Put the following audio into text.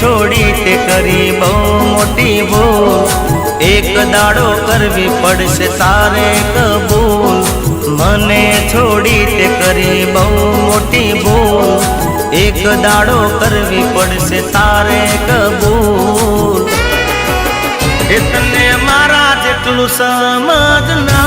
છોડી તે કરી બહુ મોટી ભૂલ। એક દાડો કરવી પડશે તારે કબૂલ। મને છોડી તે કરી બહુ મોટી ભૂલ। એક દાડો કરવી પડશે તારે કબૂલ। તને મારા જેટલું સમજ ના